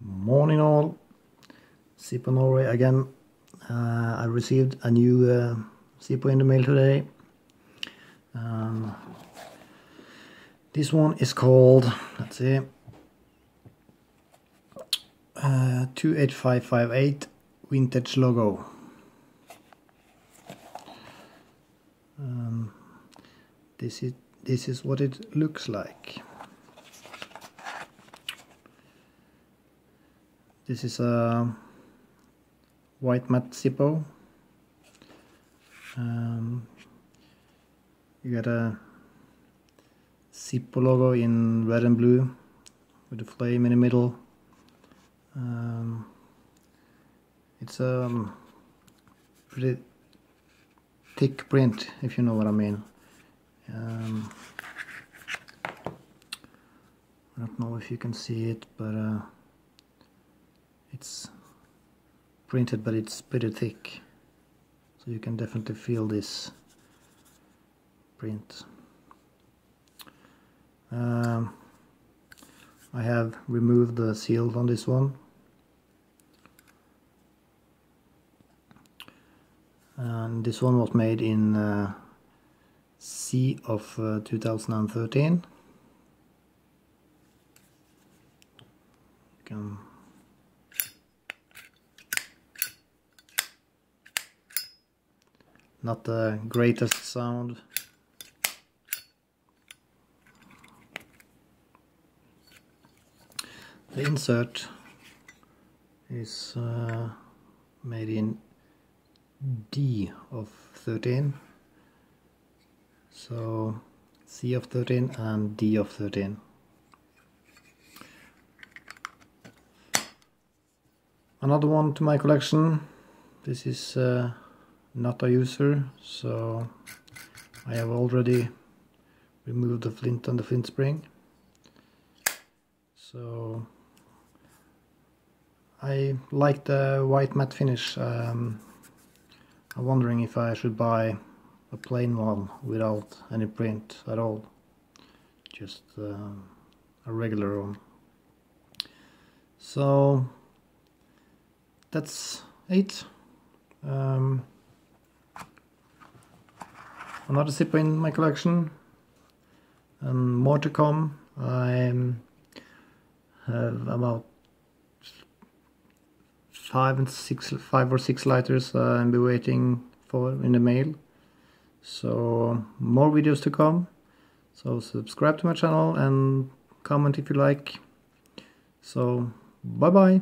Morning all, Zippo Norway again. I received a new Zippo in the mail today. This one is called, let's see, 28558 vintage logo. This is what it looks like. This is a white matte Zippo. You got a Zippo logo in red and blue with a flame in the middle. It's a pretty thick print, if you know what I mean. I don't know if you can see it, but it's printed, but it's pretty thick, so you can definitely feel this print. I have removed the seal on this one, and this one was made in C of 2013. You can not the greatest sound. The insert is made in D of 13, so C of 13 and D of 13. Another one to my collection. This is not a user, so I have already removed the flint and the flint spring. So I like the white matte finish. I'm wondering if I should buy a plain one without any print at all, just a regular one. So that's it. Another Zippo in my collection, and more to come. I have about 5 or 6 lighters I'll be waiting for in the mail. So more videos to come. So subscribe to my channel and comment if you like. So bye bye.